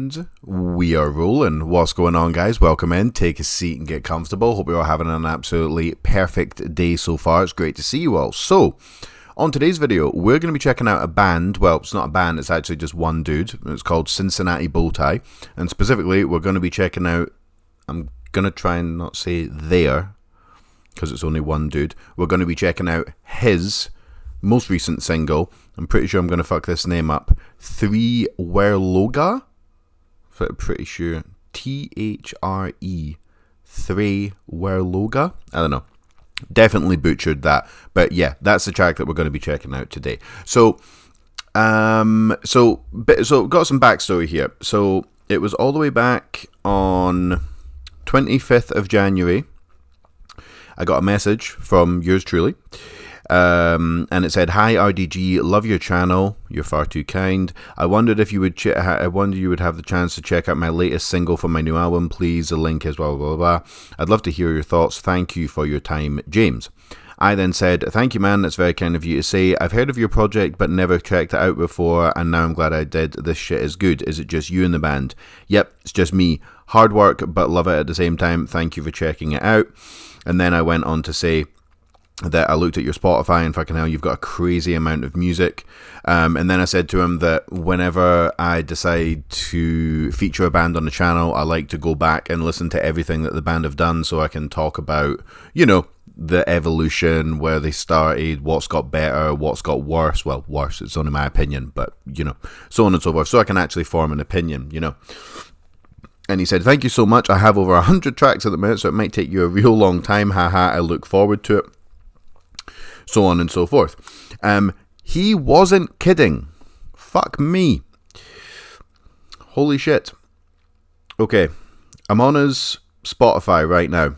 And we are rolling. What's going on, guys? Welcome in. Take a seat and get comfortable. Hope you're all having an absolutely perfect day so far. It's great to see you all. So, on today's video, we're going to be checking out a band. Well, it's not a band, it's actually just one dude. It's called Cincinattie Bowtie. And specifically, we're going to be checking out, I'm going to try and not say their, because it's only one dude. We're going to be checking out his most recent single. I'm pretty sure I'm going to fuck this name up. Thre-Waerloga? Pretty sure. Thre. Thre-Waerloga? I don't know. Definitely butchered that. But yeah, that's the track that we're going to be checking out today. So got some backstory here. So it was all the way back on 25th of January. I got a message from yours truly. And it said, "Hi RDG, love your channel. You're far too kind. I wondered if you would. I wonder you would have the chance to check out my latest single from my new album. Please, the link is blah blah blah. I'd love to hear your thoughts. Thank you for your time, James." I then said, "Thank you, man. That's very kind of you to say. I've heard of your project, but never checked it out before, and now I'm glad I did. This shit is good. Is it just you and the band?" "Yep, it's just me. Hard work, but love it at the same time. Thank you for checking it out." And then I went on to say that I looked at your Spotify and fucking hell, you've got a crazy amount of music. And then I said to him that whenever I decide to feature a band on the channel, I like to go back and listen to everything that the band have done so I can talk about, the evolution, where they started, what's got better, what's got worse. Well, worse, it's only my opinion, but, so on and so forth. So I can actually form an opinion, And he said, "Thank you so much. I have over 100 tracks at the minute, so it might take you a real long time. Haha, I look forward to it." So on and so forth. He wasn't kidding. Fuck me. Holy shit. Okay. I'm on his Spotify right now.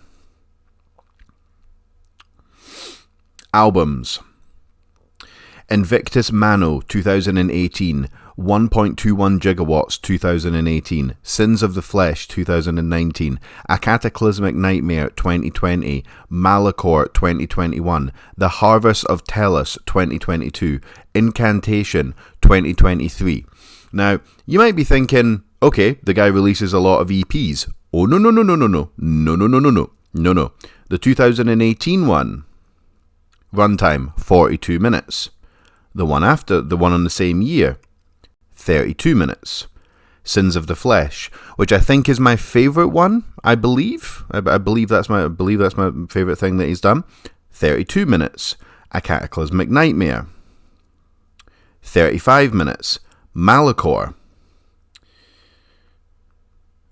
Albums. Invictus Mano, 2018. 1.21 gigawatts, 2018. Sins of the Flesh, 2019. A Cataclysmic Nightmare, 2020. Malachor, 2021. The Harvest of Tellus, 2022. Incantation, 2023. Now, you might be thinking, okay, the guy releases a lot of EPs. Oh, no. The 2018 one, runtime, 42 minutes. The one on the same year, 32 minutes. Sins of the Flesh, which I think is my favorite one. I believe that's my favorite thing that he's done. 32 minutes. A Cataclysmic Nightmare. 35 minutes. Malachor.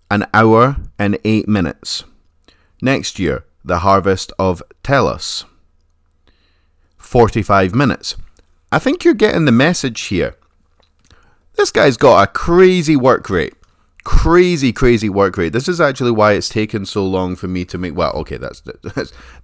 An hour and 8 minutes. Next year, The Harvest of Tellus. 45 minutes. I think you're getting the message here. This guy's got a crazy work rate. Crazy work rate. This is actually why it's taken so long for me to make... Well, okay, that's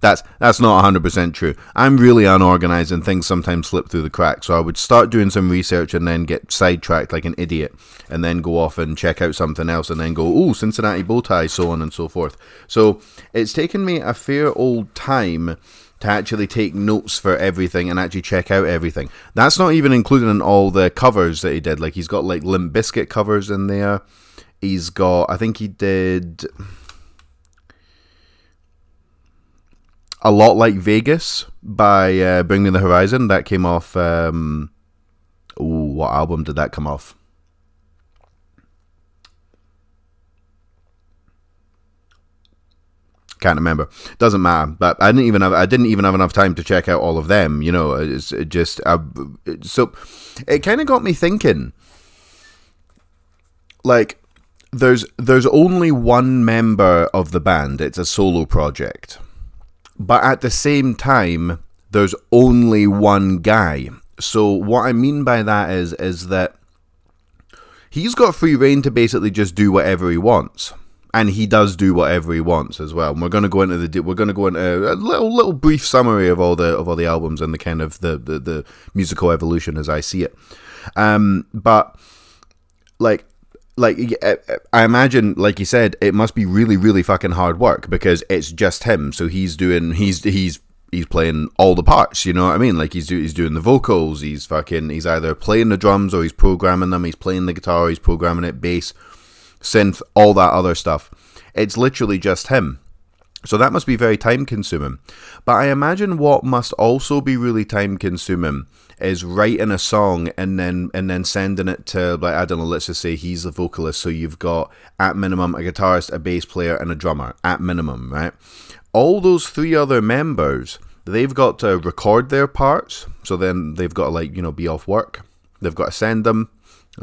not 100% true. I'm really unorganized and things sometimes slip through the cracks. So I would start doing some research and then get sidetracked like an idiot. And then go off and check out something else and then go, "Oh, Cincinattie Bowtie," so on and so forth. So it's taken me a fair old time to actually take notes for everything and actually check out everything. That's not even including in all the covers that he did. Like, he's got like Limp Bizkit covers in there. He's got, I think he did A Lot Like Vegas by Bring Me the Horizon. That came off, what album did that come off? Can't remember. Doesn't matter. But I didn't even have enough time to check out all of them. So it kind of got me thinking. Like, there's only one member of the band. It's a solo project. But at the same time, there's only one guy. So what I mean by that is that he's got free reign to basically just do whatever he wants. And he does do whatever he wants as well. And we're going to go into a little brief summary of all the albums and the kind of the musical evolution as I see it. But like I imagine, like you said, it must be really, really fucking hard work because it's just him. So he's playing all the parts. You know what I mean? Like he's doing the vocals. He's either playing the drums or he's programming them. He's playing the guitar. He's programming it, bass. synth, all that other stuff. It's literally just him. So that must be very time consuming. But I imagine what must also be really time consuming is writing a song and then sending it to, like, I don't know, let's just say he's the vocalist, so you've got at minimum a guitarist, a bass player, and a drummer, at minimum, right? All those 3 other members, they've got to record their parts, so then they've got to, like, you know, be off work, they've got to send them,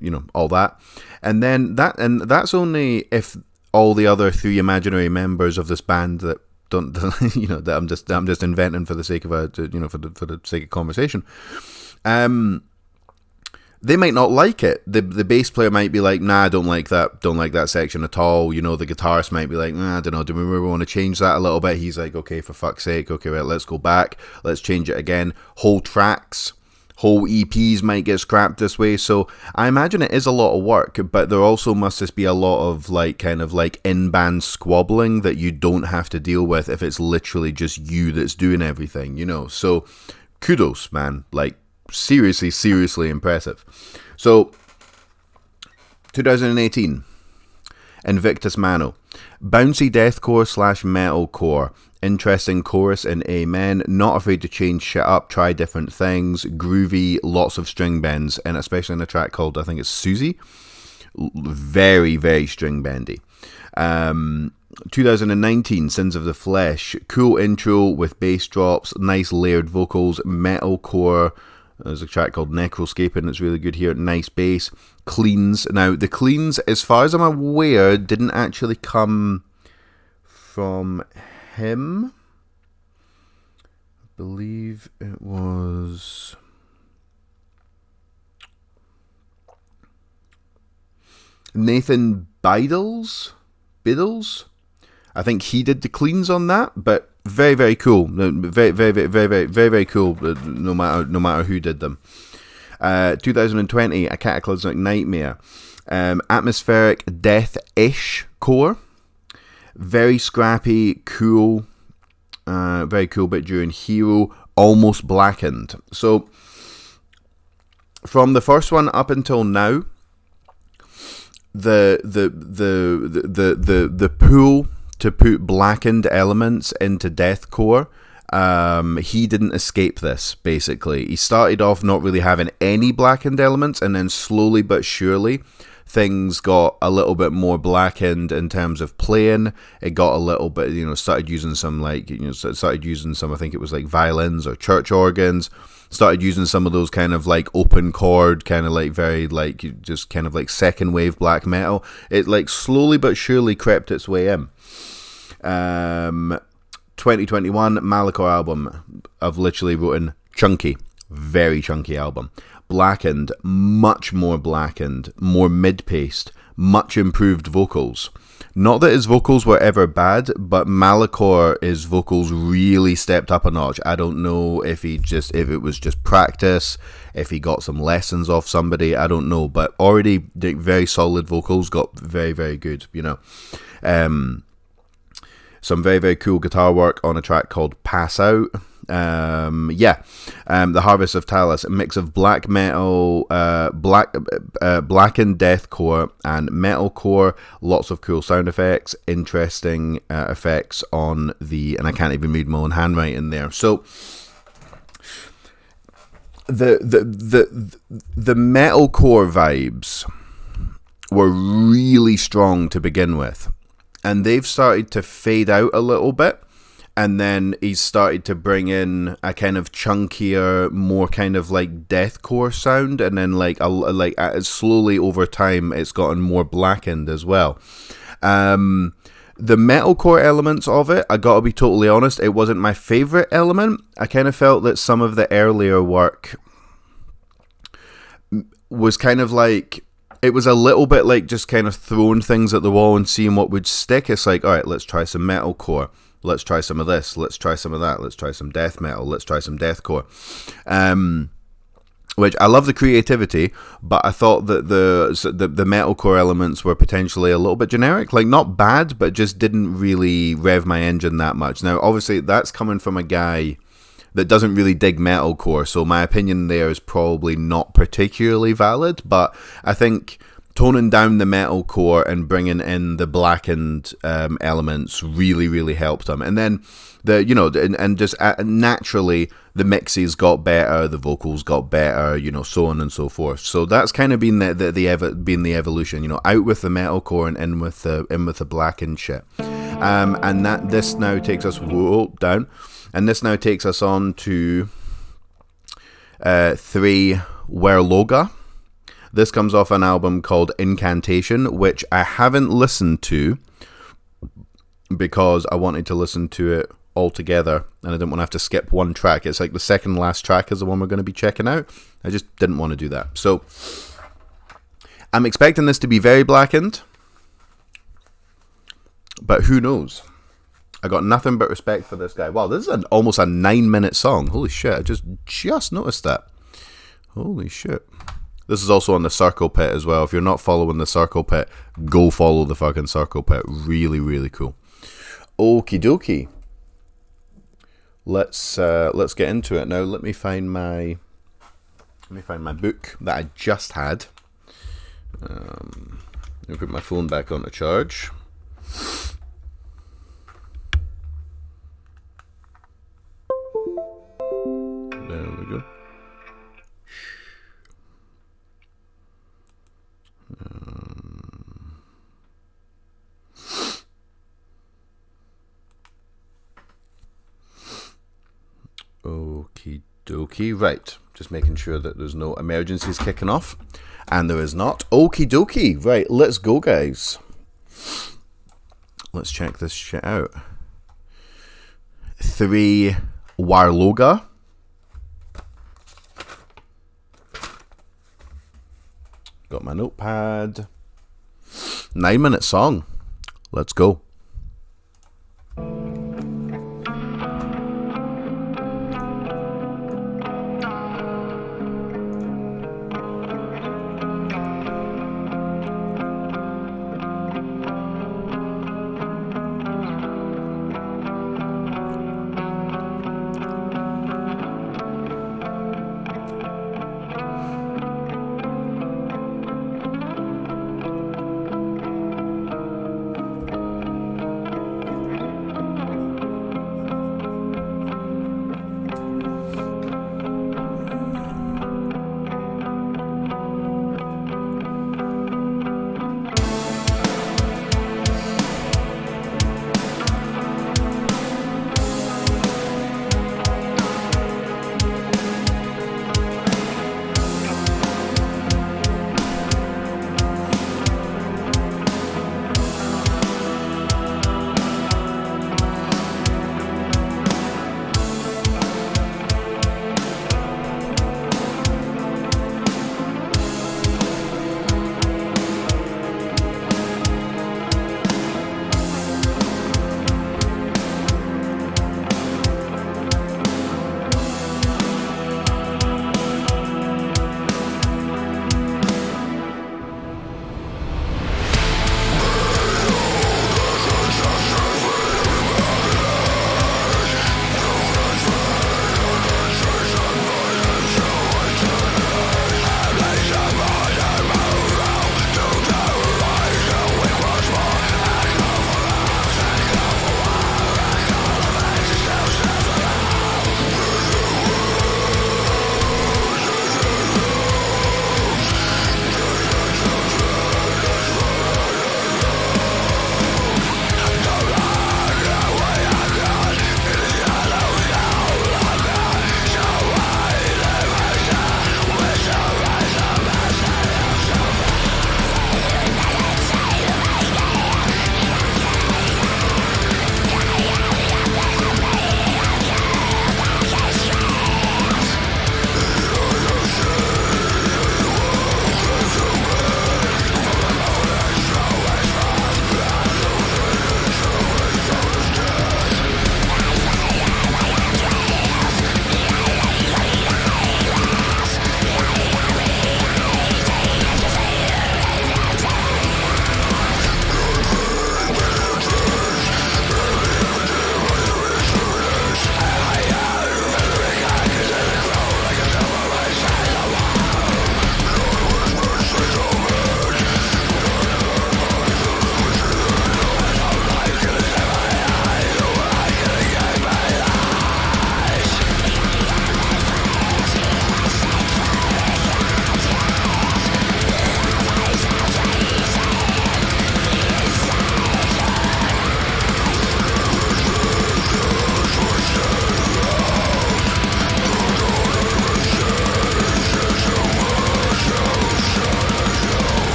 you know, all that, and that's only if all the other 3 imaginary members of this band that don't, you know, that I'm just inventing for the sake of for the sake of conversation. They might not like it. The bass player might be like, nah, I don't like that section at all. You know, the guitarist might be like, nah, I don't know, do we really want to change that a little bit? He's like, okay, for fuck's sake, okay, right, let's go back, let's change it again. Whole tracks, whole EPs might get scrapped this way. So I imagine it is a lot of work, but there also must just be a lot of like kind of like in-band squabbling that you don't have to deal with if it's literally just you that's doing everything, you know. So kudos, man. Like, seriously impressive. So 2018, Invictus Mano, bouncy deathcore / metalcore. Interesting chorus in Amen, not afraid to change shit up, try different things, groovy, lots of string bends, and especially in a track called, I think it's Susie, very, very string bendy. 2019, Sins of the Flesh, cool intro with bass drops, nice layered vocals, metalcore. There's a track called Necroscaping that's really good here, nice bass, cleans. Now, the cleans, as far as I'm aware, didn't actually come from him. I believe it was Nathan Biddles. I think he did the cleans on that, but very, very cool. Very cool. No matter who did them. 2020, A Cataclysmic Nightmare, atmospheric death-ish core. Very scrappy, cool, very cool bit during Hero, almost blackened. So from the first one up until now, the pull to put blackened elements into deathcore, he didn't escape this. Basically, he started off not really having any blackened elements, and then slowly but surely things got a little bit more blackened in terms of playing. It got a little bit, you know, started using some, I think it was like violins or church organs, started using some of those kind of like open chord, kind of like very like, just kind of like second wave black metal. It like slowly but surely crept its way in. 2021, Malachor album. I've literally written chunky, very chunky album. Blackened, much more blackened, more mid-paced, much improved vocals. Not that his vocals were ever bad, but Malachor, his vocals really stepped up a notch. I don't know if it was just practice, if he got some lessons off somebody, I don't know, but already very solid vocals, got very, very good, you know. Some very, very cool guitar work on a track called Pass Out. The Harvest of Talos, a mix of black metal, blackened deathcore and metalcore. Lots of cool sound effects, interesting effects on the, and I can't even read my own handwriting there. So the metalcore vibes were really strong to begin with, and they've started to fade out a little bit. And then he's started to bring in a kind of chunkier, more kind of like deathcore sound, and then slowly over time, it's gotten more blackened as well. The metalcore elements of it, I gotta be totally honest, it wasn't my favorite element. I kind of felt that some of the earlier work was kind of like, it was a little bit like just kind of throwing things at the wall and seeing what would stick. It's like, all right, let's try some metalcore. Let's try some of this. Let's try some of that. Let's try some death metal. Let's try some deathcore. Which I love the creativity, but I thought that the metalcore elements were potentially a little bit generic. Like, not bad, but just didn't really rev my engine that much. Now, obviously, that's coming from a guy that doesn't really dig metalcore, so my opinion there is probably not particularly valid, but I think toning down the metalcore and bringing in the blackened elements really helped them. And then just naturally the mixes got better, the vocals got better, so on and so forth. So that's kind of been the evolution, out with the metalcore and in with the blackened shit. And this now takes us down, and this now takes us on to Thre-Waerloga. This comes off an album called Incantation, which I haven't listened to because I wanted to listen to it all together and I didn't want to have to skip one track. It's like the second last track is the one we're going to be checking out. I just didn't want to do that. So I'm expecting this to be very blackened, but who knows? I got nothing but respect for this guy. Wow, this is almost a 9-minute song. Holy shit, I just noticed that. Holy shit. This is also on the Circle Pit as well. If you're not following the Circle Pit, go follow the fucking Circle Pit. Really cool. Okie dokie. Let's get into it now. Let me find my book that I just had. Let me put my phone back on the charge. There we go. Okie dokie. Right, just making sure that there's no emergencies kicking off, and there is not. Okie dokie. Right, let's go, guys. Let's check this shit out. Thre-Waerloga. Got my notepad. 9-minute song. Let's go.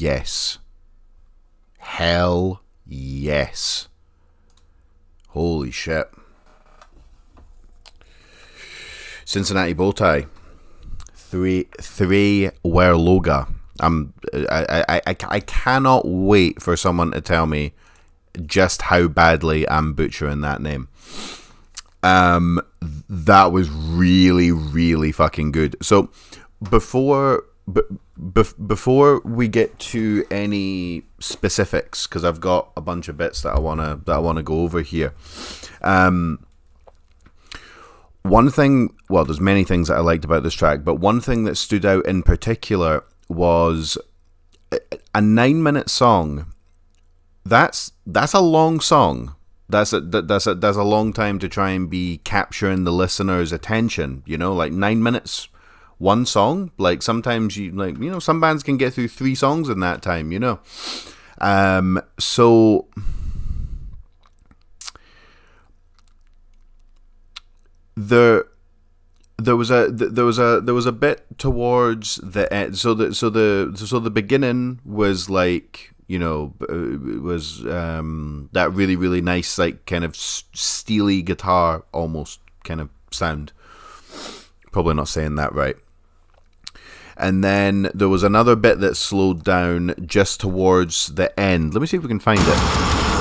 yes. Hell yes. Holy shit. Cincinattie bowtie. Thre-Waerloga. I cannot wait for someone to tell me just how badly I'm butchering that name. That was really, really fucking good. So before we get to any specifics, because I've got a bunch of bits that I wanna go over here. One thing, well, there's many things that I liked about this track, but one thing that stood out in particular was a 9-minute song. That's a long song. That's a long time to try and be capturing the listener's attention. You know, like 9 minutes, one song. Like sometimes some bands can get through 3 songs in that time. You know, so. There was a bit towards the end. So the beginning was like, was that really, really nice, like kind of steely guitar almost kind of sound. Probably not saying that right. And then there was another bit that slowed down just towards the end. Let me see if we can find it.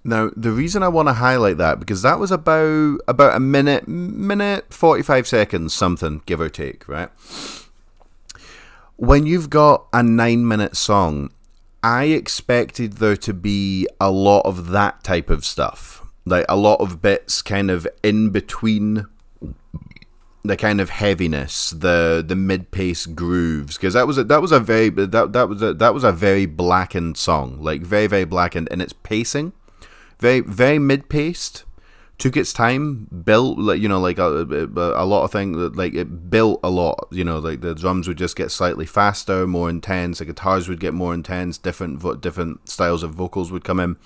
Now, the reason I want to highlight that, because that was about a minute 45 seconds, something, give or take, right? When you've got a 9-minute song, I expected there to be a lot of that type of stuff. Like a lot of bits kind of in between the kind of heaviness, the mid-pace grooves, because that was a very blackened song, like very, very blackened in its pacing. Very, very mid-paced. Took its time. Built, like a lot of things. Like it built a lot. Like the drums would just get slightly faster, more intense. The guitars would get more intense. Different styles of vocals would come in.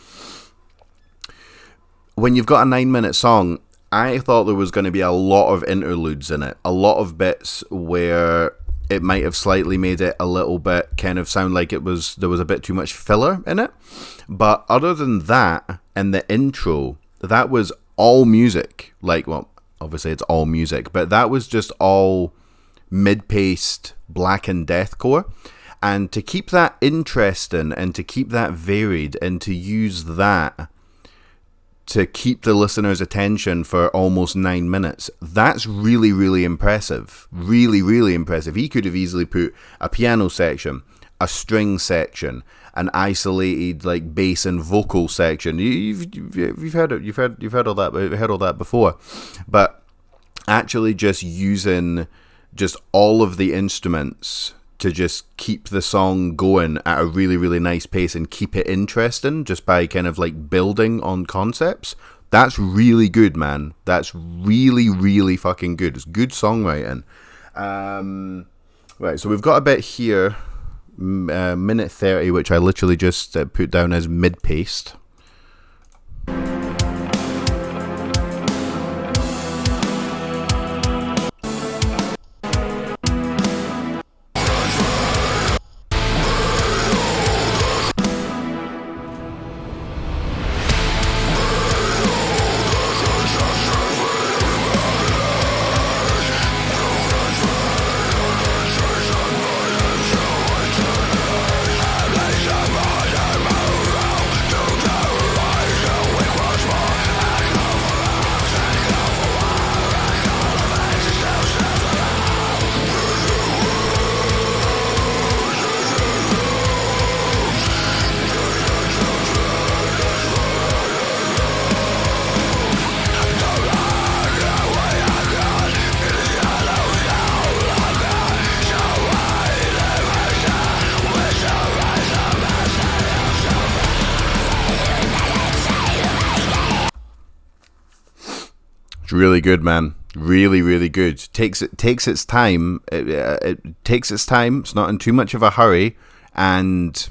When you've got a 9-minute song, I thought there was going to be a lot of interludes in it. A lot of bits where it might have slightly made it a little bit kind of sound like there was a bit too much filler in it. But other than that, and the intro, that was all music. Like, well, obviously it's all music, but that was just all mid-paced black and deathcore. And to keep that interesting and to keep that varied and to use that to keep the listener's attention for almost 9 minutes, that's really, really impressive. Really, really impressive. He could have easily put a piano section, a string section, an isolated like bass and vocal section. You've heard it. You've heard all that before. But actually, just using just all of the instruments to just keep the song going at a really, really nice pace and keep it interesting just by kind of like building on concepts. That's really good, man. That's really, really fucking good. It's good songwriting. Right, so we've got a bit here, minute 30, which I literally just put down as mid-paced. really good, man. Really, really good. Takes its time. It takes its time. It's not in too much of a hurry, and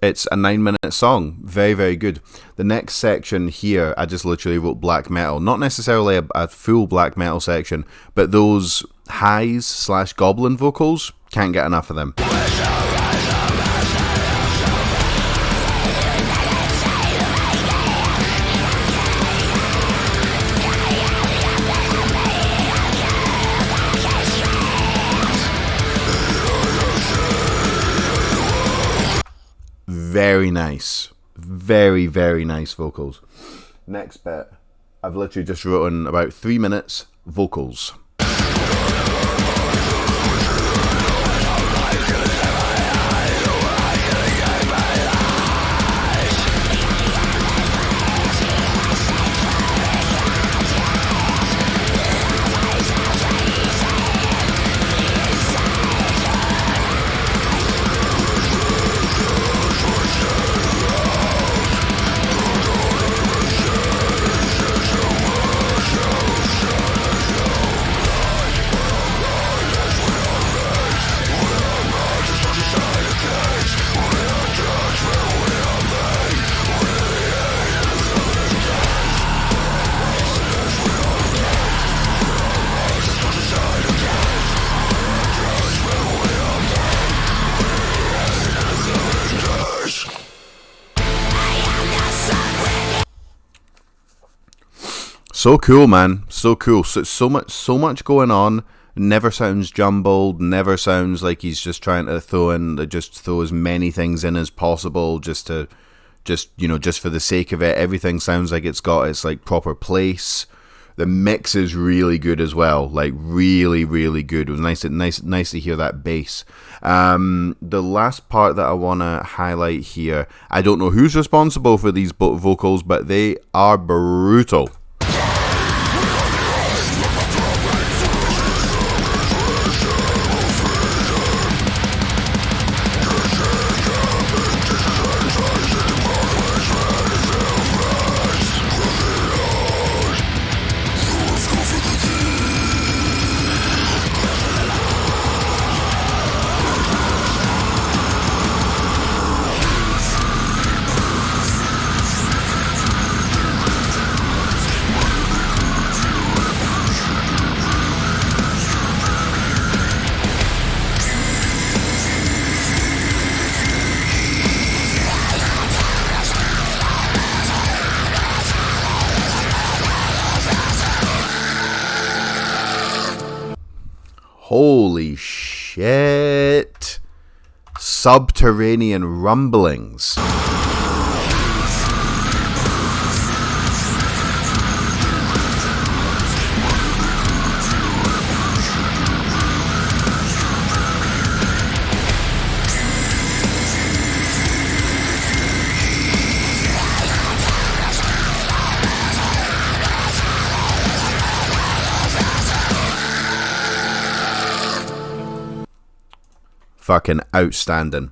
it's a 9-minute song. Very, very good. The next section here, I just literally wrote black metal. Not necessarily a full black metal section, but those highs / goblin vocals, can't get enough of them. Very nice. Very, very nice vocals. Next bit, I've literally just written about 3 minutes vocals. So cool, man. So cool. So much going on. Never sounds jumbled. Never sounds like he's just trying to throw as many things in as possible, just for the sake of it. Everything sounds like it's got its like proper place. The mix is really good as well. Like really, really good. It was nice to hear that bass. The last part that I want to highlight here. I don't know who's responsible for these vocals, but they are brutal. Holy shit. Subterranean rumblings. Fucking outstanding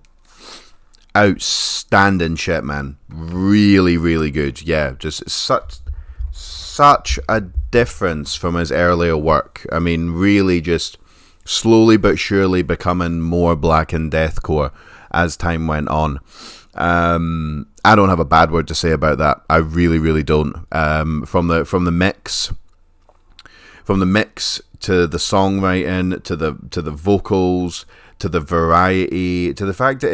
shit, man. Really, really good. Yeah, just such a difference from his earlier work. I mean, really just slowly but surely becoming more black and deathcore as time went on. I don't have a bad word to say about that. I really, really don't. From the mix to the songwriting to the vocals, to the variety, to the fact that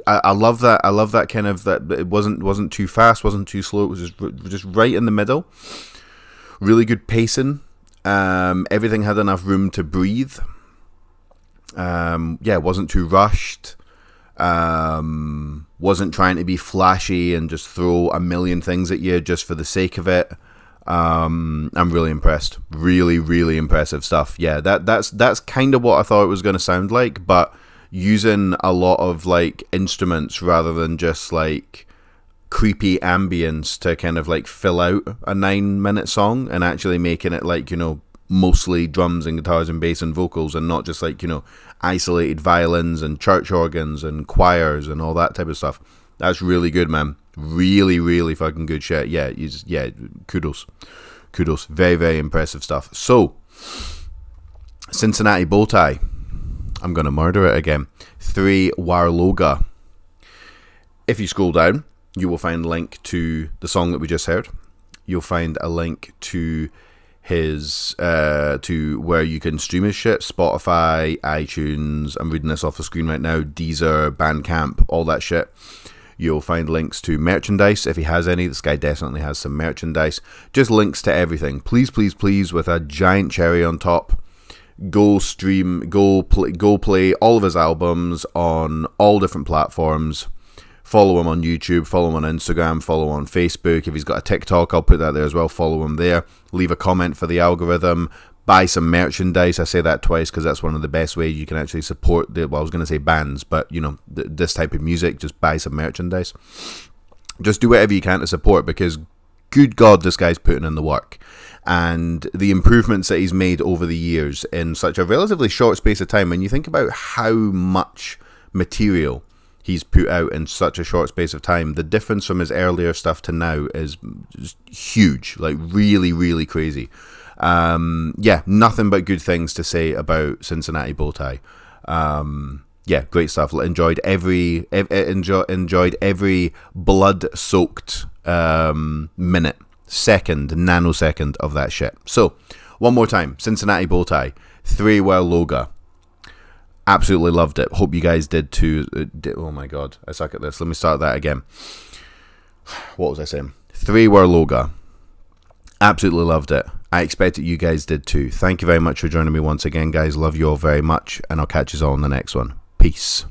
I love that. I love that kind of that. It wasn't too fast, wasn't too slow. It was just right in the middle. Really good pacing. Everything had enough room to breathe. It wasn't too rushed. Wasn't trying to be flashy and just throw a million things at you just for the sake of it. I'm really impressed. Really, really impressive stuff. Yeah, that's kind of what I thought it was going to sound like, but using a lot of like instruments rather than just like creepy ambience to kind of like fill out a 9-minute song, and actually making it like, mostly drums and guitars and bass and vocals, and not just like, isolated violins and church organs and choirs and all that type of stuff. That's really good, man. Really, really fucking good shit. Yeah, kudos. Very, very impressive stuff. So, Cincinattie bowtie. I'm going to murder it again. Thre-Waerloga. If you scroll down, you will find a link to the song that we just heard. You'll find a link to his to where you can stream his shit: Spotify, iTunes. I'm reading this off the screen right now. Deezer, Bandcamp, all that shit. You'll find links to merchandise if he has any. This guy definitely has some merchandise. Just links to everything. Please, please, please, with a giant cherry on top. Go stream, go play all of his albums on all different platforms. Follow him on YouTube, follow him on Instagram, follow him on Facebook. If he's got a TikTok, I'll put that there as well. Follow him there. Leave a comment for the algorithm. Buy some merchandise. I say that twice because that's one of the best ways you can actually support I was going to say bands, but this type of music. Just buy some merchandise. Just do whatever you can to support, because good God, this guy's putting in the work. And the improvements that he's made over the years in such a relatively short space of time, when you think about how much material he's put out in such a short space of time, the difference from his earlier stuff to now is just huge, like really, really crazy. Nothing but good things to say about Cincinattie bowtie. Great stuff. Enjoyed every blood-soaked minute, nanosecond of that shit. So, one more time, Cincinattie bowtie, Thre-Waerloga. Absolutely loved it. Hope you guys did too. Oh my God, I suck at this. Let me start that again. What was I saying? Thre-Waerloga. Absolutely loved it. I expect that you guys did too. Thank you very much for joining me once again, guys. Love you all very much, and I'll catch you all in the next one. Peace.